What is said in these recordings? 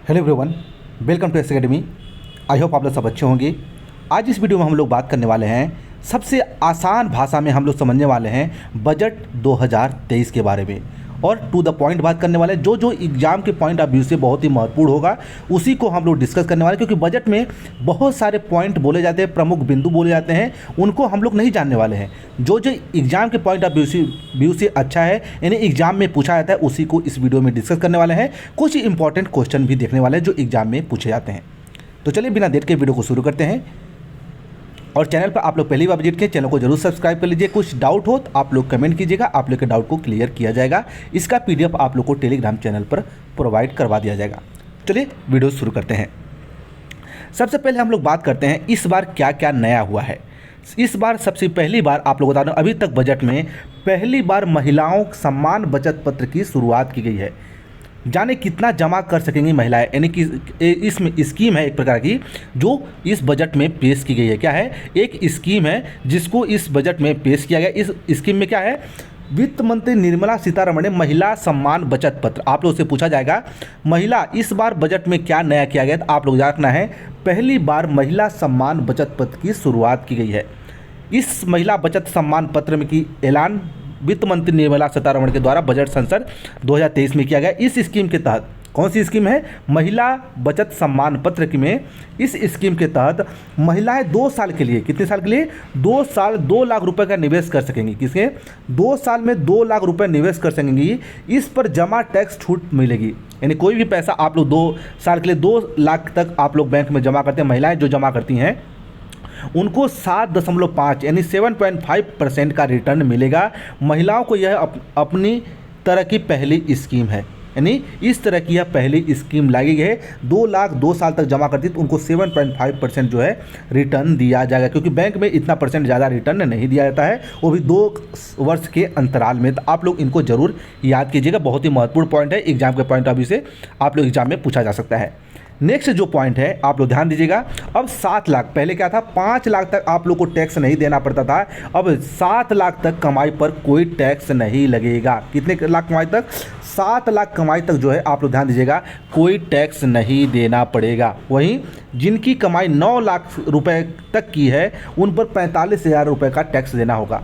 Hello everyone, welcome to S academy. I hope आप लोग सब अच्छे होंगे। आज इस वीडियो में हम लोग बात करने वाले हैं, सबसे आसान भाषा में हम लोग समझने वाले हैं बजट 2023 के बारे में और टू द पॉइंट बात करने वाले हैं। जो एग्जाम के पॉइंट ऑफ व्यू से बहुत ही महत्वपूर्ण होगा उसी को हम लोग डिस्कस करने वाले हैं, क्योंकि बजट में बहुत सारे पॉइंट बोले जाते हैं, प्रमुख बिंदु बोले जाते हैं, उनको हम लोग नहीं जानने वाले हैं। जो एग्जाम के पॉइंट ऑफ व्यू से अच्छा है, यानी एग्जाम में पूछा जाता है, उसी को इस वीडियो में डिस्कस करने वाले हैं। कुछ इंपॉर्टेंट क्वेश्चन भी देखने वाले हैं जो एग्जाम में पूछे जाते हैं। तो चलिए बिना देर के वीडियो को शुरू करते हैं। और चैनल पर आप लोग पहली बार विजिट किए, चैनल को जरूर सब्सक्राइब कर लीजिए। कुछ डाउट हो तो आप लोग कमेंट कीजिएगा, आप लोग के डाउट को क्लियर किया जाएगा। इसका पीडीएफ आप लोग को टेलीग्राम चैनल पर प्रोवाइड करवा दिया जाएगा। चलिए वीडियो शुरू करते हैं। सबसे पहले हम लोग बात करते हैं इस बार क्या क्या नया हुआ है। इस बार सबसे पहली बार आप लोग बता दें, अभी तक बजट में पहली बार महिलाओं सम्मान बचत पत्र की शुरुआत की गई है। जाने कितना जमा कर सकेंगी महिलाएं, यानी कि इसमें स्कीम है एक प्रकार की जो इस बजट में पेश की गई है। क्या है? एक स्कीम है जिसको इस बजट में पेश किया गया। इस स्कीम में क्या है? वित्त मंत्री निर्मला सीतारमण ने महिला सम्मान बचत पत्र, आप लोगों से पूछा जाएगा महिला इस बार बजट में क्या नया किया गया, तो आप लोग जानना है पहली बार महिला सम्मान बचत पत्र की शुरुआत की गई है। इस महिला बचत सम्मान पत्र में की ऐलान वित्त मंत्री निर्मला सीतारमण के द्वारा बजट संसद 2023 में किया गया। इस स्कीम के तहत, कौन सी स्कीम है? महिला बचत सम्मान पत्र में इस स्कीम के तहत महिलाएं 2 साल के लिए, कितने साल के लिए? 2 साल 2 लाख रुपए का निवेश कर सकेंगी। किसके? 2 साल में 2 लाख रुपए निवेश कर सकेंगी। इस पर जमा टैक्स छूट मिलेगी, यानी कोई भी पैसा आप लोग 2 साल के लिए 2 लाख तक आप लोग बैंक में जमा करते हैं, महिलाएं जो जमा करती हैं उनको 7.5 यानी 7.5% का रिटर्न मिलेगा। महिलाओं को यह अपनी तरह की पहली स्कीम है, यानी इस तरह की यह पहली स्कीम लाई गई है। 2 लाख 2 साल तक जमा करती तो उनको 7.5% जो है रिटर्न दिया जाएगा, क्योंकि बैंक में इतना परसेंट ज़्यादा रिटर्न नहीं दिया जाता है, वो भी 2 वर्ष के अंतराल में। तो आप लोग इनको जरूर याद कीजिएगा, बहुत ही महत्वपूर्ण पॉइंट है। एग्जाम के पॉइंट ऑफ व्यू से आप लोग एग्जाम में पूछा जा सकता है। नेक्स्ट जो पॉइंट है आप लोग ध्यान दीजिएगा, अब 7 लाख, पहले क्या था 5 लाख तक आप लोग को टैक्स नहीं देना पड़ता था, अब 7 लाख तक कमाई पर कोई टैक्स नहीं लगेगा। कितने लाख कमाई तक? 7 लाख कमाई तक जो है आप लोग ध्यान दीजिएगा कोई टैक्स नहीं देना पड़ेगा। वहीं जिनकी कमाई 9 लाख रुपए तक की है उन पर 45,000 रुपये का टैक्स देना होगा।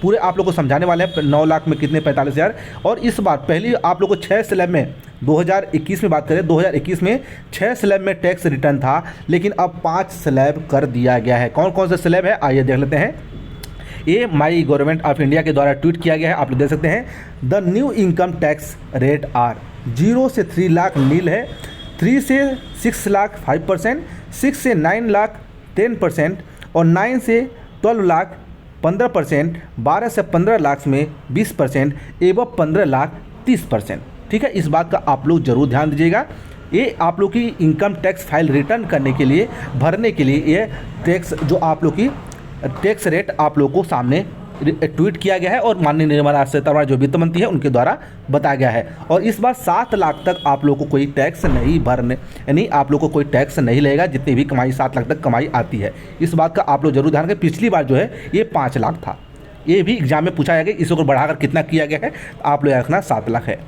पूरे आप लोग को समझाने वाले हैं 9 लाख में कितने, 45,000। और इस बार पहली आप लोग को 6 स्लैब में 2021 में बात करें, 2021 में 6 स्लैब में टैक्स रिटर्न था, लेकिन अब 5 स्लैब कर दिया गया है। कौन कौन से स्लैब है आइए देख लेते हैं। ये माई गवर्नमेंट ऑफ इंडिया के द्वारा ट्वीट किया गया है, आप लोग देख सकते हैं। The new income tax rate are 0 से 3 लाख नील है, 3 से 6 लाख 5%, 6 से 9 लाख 10% और 9 से 12 लाख 15%, 12 से 15 लाख में 20%, एवं 15 लाख 30%। ठीक है, इस बात का आप लोग जरूर ध्यान दीजिएगा। ये आप लोग की इनकम टैक्स फाइल रिटर्न करने के लिए, भरने के लिए ये टैक्स जो आप लोग की टैक्स रेट आप लोग को सामने ट्वीट किया गया है और माननीय निर्मला सीतारमण जो वित्त मंत्री है उनके द्वारा बताया गया है। और इस बार 7 लाख तक आप लोग को कोई टैक्स नहीं भरने, यानी आप लोग को कोई टैक्स नहीं लगेगा जितनी भी कमाई 7 लाख तक कमाई आती है। इस बात का आप लोग जरूर ध्यान रखें। पिछली बार जो है ये 5 लाख था, ये भी एग्जाम में पूछा जाएगा, इसको बढ़ाकर कितना किया गया है आप लोग याद रखना, 7 लाख है।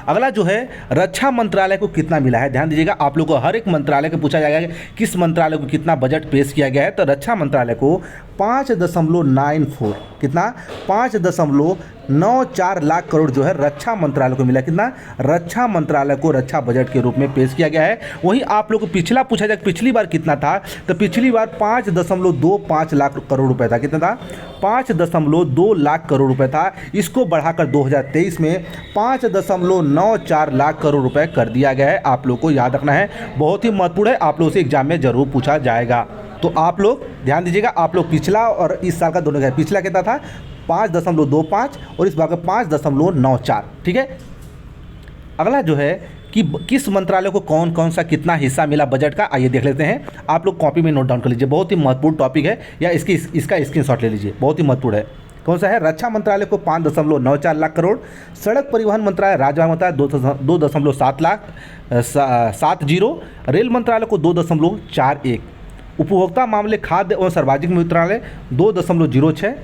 अगला जो है रक्षा मंत्रालय को कितना मिला है, ध्यान दीजिएगा। आप लोगों को हर एक मंत्रालय को पूछा जाएगा कि किस मंत्रालय को कितना बजट पेश किया गया है, तो रक्षा मंत्रालय को 5.94, कितना? 5.94 लाख करोड़ जो है रक्षा मंत्रालय को मिला। कितना? रक्षा मंत्रालय को रक्षा बजट के रूप में पेश किया गया है। वहीं आप लोग को पिछला पूछा जाए पिछली बार कितना था, तो पिछली बार 5.25 लाख करोड़ रुपए था। कितना था? 5.2 लाख करोड़ रुपए था। इसको बढ़ाकर 2023 में 5.94 लाख करोड़ रुपए कर दिया गया है। आप लोग को याद रखना है, बहुत ही महत्वपूर्ण है, आप लोग से एग्जाम में जरूर पूछा जाएगा। तो आप लोग ध्यान दीजिएगा, आप लोग पिछला और इस साल का दोनों का, पिछला कितना था 5.25 और इस बार का 5.94। ठीक है। अगला जो है कि किस मंत्रालय को कौन कौन सा कितना हिस्सा मिला बजट का, आइए देख लेते हैं। आप लोग कॉपी में नोट डाउन कर लीजिए, बहुत ही महत्वपूर्ण टॉपिक है, या इसका स्क्रीनशॉट ले लीजिए, बहुत ही महत्वपूर्ण है। कौन सा है? रक्षा मंत्रालय को 5.94 लाख करोड़, सड़क परिवहन मंत्रालय राजमार्ग मंत्रालय 2.70, रेल मंत्रालय को 2.41, उपभोक्ता मामले खाद्य एवं सार्वजनिक मंत्रालय 2.06,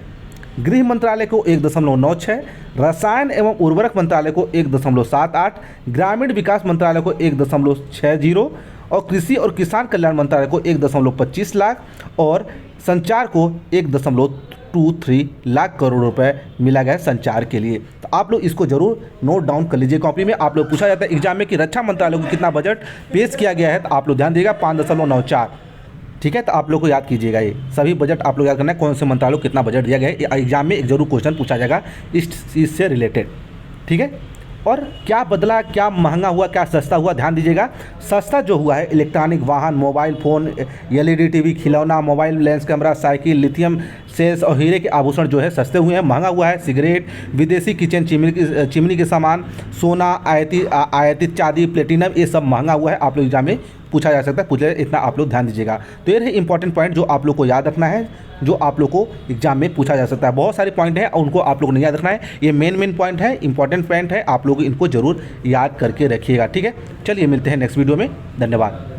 गृह मंत्रालय को 1.96, रसायन एवं उर्वरक मंत्रालय को 1.78, ग्रामीण विकास मंत्रालय को 1.60 और कृषि और किसान कल्याण मंत्रालय को 1.25 लाख और संचार को 1.23 लाख करोड़ रुपए मिला गया है संचार के लिए। तो आप लोग इसको जरूर नोट डाउन कर लीजिए कॉपी में। आप लोग पूछा जाता है एग्जाम में कि रक्षा मंत्रालय को कितना बजट पेश किया गया है, तो आप लोग ध्यान दीजिएगा 5.94। ठीक है, तो आप लोग को याद कीजिएगा, ये सभी बजट आप लोग याद करना है, कौन से मंत्रालय को कितना बजट दिया गया है। एग्जाम में एक जरूर क्वेश्चन पूछा जाएगा इस चीज़ से रिलेटेड। ठीक है, और क्या बदला, क्या महंगा हुआ, क्या सस्ता हुआ, ध्यान दीजिएगा। सस्ता जो हुआ है इलेक्ट्रॉनिक वाहन, मोबाइल फ़ोन, एलईडी टीवी, खिलौना, mobile, lens camera, cycle, lithium cells और हीरे के आभूषण जो है सस्ते हुए हैं। महंगा हुआ है सिगरेट, विदेशी किचन चिमनी के सामान, सोना, आयातित चांदी, प्लेटिनम, ये सब महंगा हुआ है। आप लोग एग्जाम में पूछा जा सकता है, पूछे इतना आप लोग ध्यान दीजिएगा। तो ये रहे इंपॉर्टेंट पॉइंट जो आप लोग को याद रखना है, जो आप लोग को एग्जाम में पूछा जा सकता है। बहुत सारे पॉइंट हैं और उनको आप लोग को नहीं याद रखना है, ये मेन पॉइंट है, इंपॉर्टेंट पॉइंट है, आप लोग इनको जरूर याद करके रखिएगा। ठीक है, चलिए मिलते हैं नेक्स्ट वीडियो में, धन्यवाद।